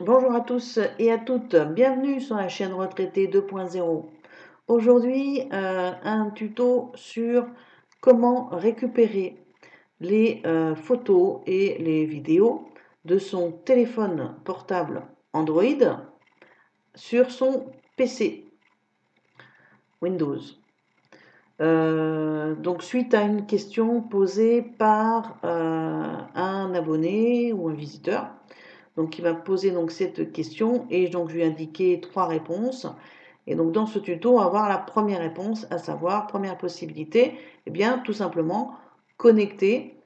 Bonjour à tous et à toutes, bienvenue sur la chaîne Retraité 2.0. Aujourd'hui, un tuto sur comment récupérer les photos et les vidéos de son téléphone portable Android sur son PC Windows. Donc suite à une question posée par un abonné ou un visiteur. Donc, il va poser donc cette question et donc je lui ai indiqué 3 réponses. Et donc, dans ce tuto, on va voir la première réponse, à savoir, première possibilité, eh bien, tout simplement, connecter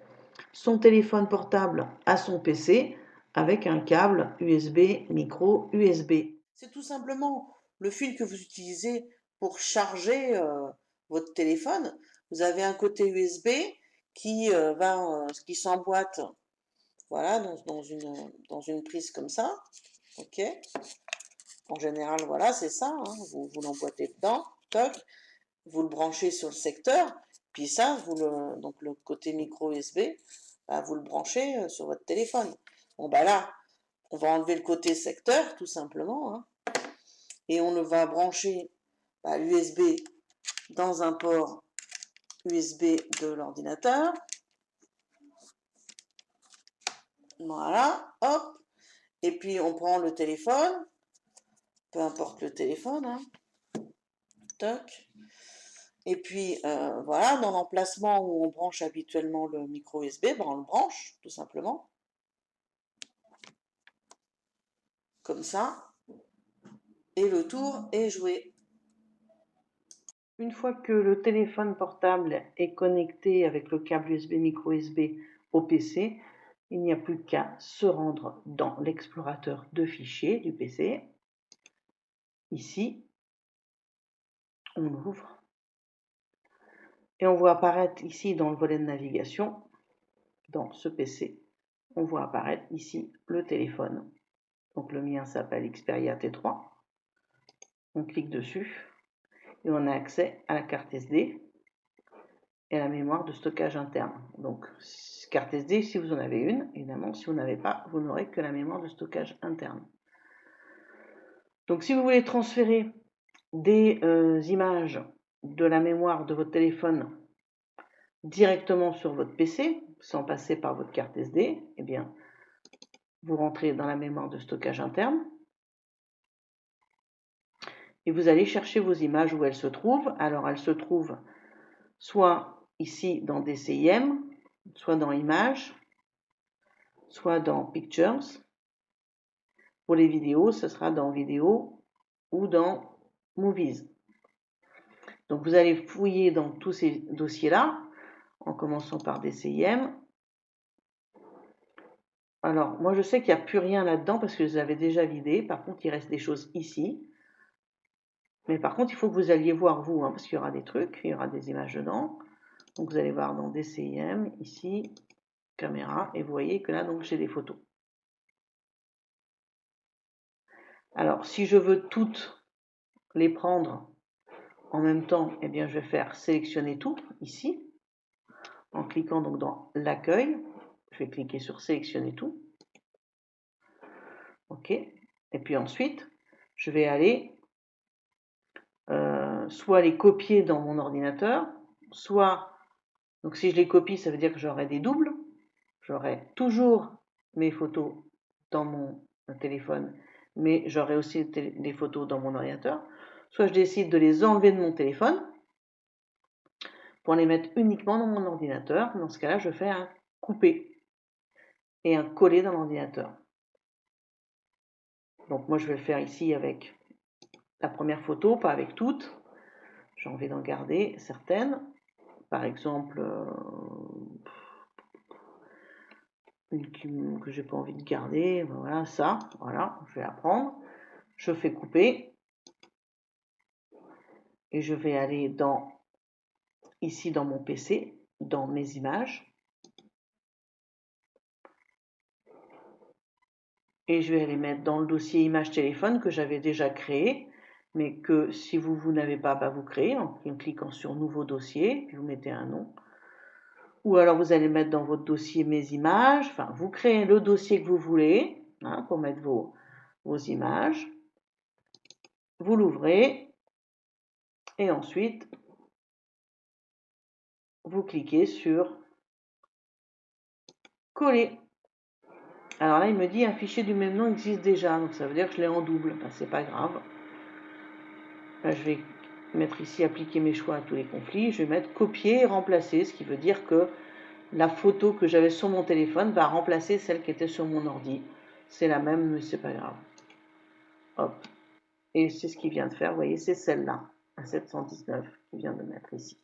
son téléphone portable à son PC avec un câble USB, micro USB. C'est tout simplement le fil que vous utilisez pour charger votre téléphone. Vous avez un côté USB qui s'emboîte voilà, dans une prise comme ça, ok. En général, voilà, c'est ça, hein. Vous l'emboîtez dedans, toc, vous le branchez sur le secteur, puis ça, donc le côté micro USB, bah, vous le branchez sur votre téléphone. Bon, bah là, on va enlever le côté secteur, tout simplement, hein, et on le va brancher l'USB dans un port USB de l'ordinateur. Voilà, hop, et puis on prend le téléphone, peu importe le téléphone, hein. Toc. Et puis voilà, dans l'emplacement où on branche habituellement le micro USB, ben on le branche tout simplement. Comme ça. Et le tour est joué. Une fois que le téléphone portable est connecté avec le câble USB micro USB au PC, il n'y a plus qu'à se rendre dans l'explorateur de fichiers du PC. Ici, on ouvre. Et on voit apparaître ici dans le volet de navigation, dans ce PC, on voit apparaître ici le téléphone. Donc le mien s'appelle Xperia T3. On clique dessus et on a accès à la carte SD et à la mémoire de stockage interne. Donc carte SD si vous en avez une, évidemment si vous n'avez pas, vous n'aurez que la mémoire de stockage interne. Donc si vous voulez transférer des images de la mémoire de votre téléphone directement sur votre PC, sans passer par votre carte SD, eh bien, vous rentrez dans la mémoire de stockage interne et vous allez chercher vos images où elles se trouvent. Alors, elles se trouvent soit ici dans DCIM, soit dans Images, soit dans Pictures. Pour les vidéos, ce sera dans Vidéo ou dans Movies. Donc, vous allez fouiller dans tous ces dossiers-là, en commençant par DCIM. Alors, moi, je sais qu'il n'y a plus rien là-dedans parce que je les avais déjà vidés. Par contre, il reste des choses ici. Mais par contre, il faut que vous alliez voir vous, hein, parce qu'il y aura des trucs, il y aura des images dedans. Donc, vous allez voir dans DCIM, ici, caméra, et vous voyez que là, donc, j'ai des photos. Alors, si je veux toutes les prendre en même temps, eh bien, je vais faire sélectionner tout, ici, en cliquant donc dans l'accueil. Je vais cliquer sur sélectionner tout. OK. Et puis ensuite, je vais aller soit les copier dans mon ordinateur, soit, donc si je les copie, ça veut dire que j'aurai des doubles. J'aurai toujours mes photos dans mon téléphone, mais j'aurai aussi des photos dans mon ordinateur. Soit je décide de les enlever de mon téléphone pour les mettre uniquement dans mon ordinateur. Dans ce cas-là, je fais un couper et un coller dans l'ordinateur. Donc moi, je vais le faire ici avec la première photo, pas avec toutes. J'ai envie d'en garder certaines. Par exemple, une que j'ai pas envie de garder, voilà ça, voilà, je vais la prendre. Je fais couper et je vais aller ici dans mon PC, dans mes images. Et je vais les mettre dans le dossier image téléphone que j'avais déjà créé, mais que si vous n'avez pas, vous créez en cliquant sur nouveau dossier, puis vous mettez un nom. Ou alors vous allez mettre dans votre dossier mes images, enfin vous créez le dossier que vous voulez, hein, pour mettre vos vos images, vous l'ouvrez et ensuite vous cliquez sur coller. Alors là, il me dit un fichier du même nom existe déjà, donc ça veut dire que je l'ai en double. Ben, c'est pas grave. Là, je vais mettre ici appliquer mes choix à tous les conflits. Je vais mettre copier et remplacer, ce qui veut dire que la photo que j'avais sur mon téléphone va remplacer celle qui était sur mon ordi. C'est la même, mais c'est pas grave. Hop. Et c'est ce qu'il vient de faire. Vous voyez, c'est celle-là, un 719, qu'il vient de mettre ici.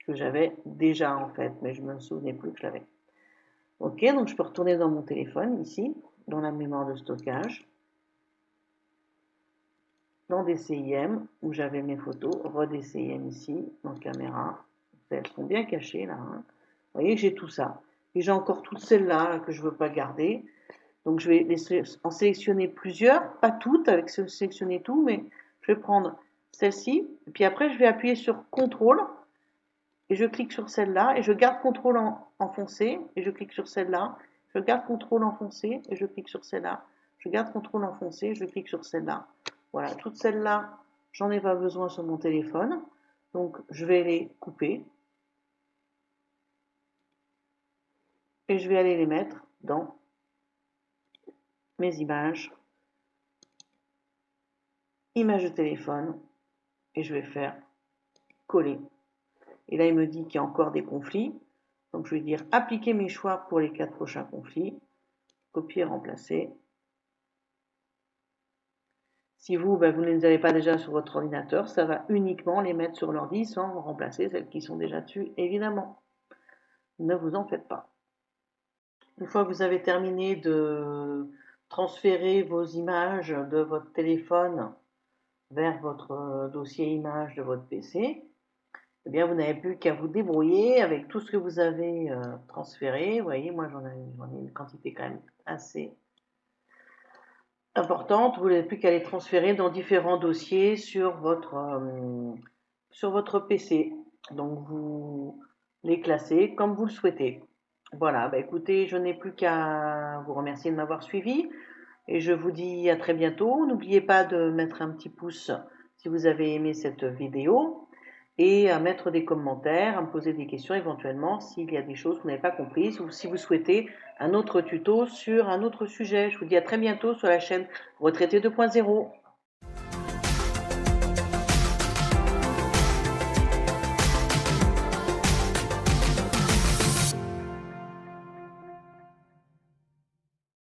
Que j'avais déjà en fait, mais je ne me souvenais plus que je l'avais. Ok, donc je peux retourner dans mon téléphone ici, dans la mémoire de stockage, dans DCIM, où j'avais mes photos, re-DCIM ici, dans caméra. Elles sont bien cachées là. Hein. Vous voyez que j'ai tout ça. Et j'ai encore toutes celles-là que je ne veux pas garder. Donc je vais en sélectionner plusieurs, pas toutes avec sélectionner tout, mais je vais prendre celle-ci, et puis après je vais appuyer sur CTRL, et je clique sur celle-là, et je garde CTRL enfoncé, et je clique sur celle-là, je garde CTRL enfoncé, et je clique sur celle-là, je garde CTRL enfoncé, et je clique sur celle-là. Voilà, toutes celles-là, j'en ai pas besoin sur mon téléphone, donc je vais les couper, et je vais aller les mettre dans mes images, images de téléphone, et je vais faire coller. Et là, il me dit qu'il y a encore des conflits. Donc, je vais dire appliquer mes choix pour les 4 prochains conflits. Copier, remplacer. Si vous, vous ne les avez pas déjà sur votre ordinateur, ça va uniquement les mettre sur l'ordi sans remplacer celles qui sont déjà dessus, évidemment. Ne vous en faites pas. Une fois que vous avez terminé de transférer vos images de votre téléphone vers votre dossier images de votre PC, eh bien, vous n'avez plus qu'à vous débrouiller avec tout ce que vous avez transféré. Vous voyez, moi, j'en ai une quantité quand même assez importante. Vous n'avez plus qu'à les transférer dans différents dossiers sur votre PC. Donc, vous les classez comme vous le souhaitez. Voilà, écoutez, je n'ai plus qu'à vous remercier de m'avoir suivi et je vous dis à très bientôt. N'oubliez pas de mettre un petit pouce si vous avez aimé cette vidéo et à mettre des commentaires, à me poser des questions éventuellement s'il y a des choses que vous n'avez pas comprises ou si vous souhaitez un autre tuto sur un autre sujet. Je vous dis à très bientôt sur la chaîne Retraité 2.0.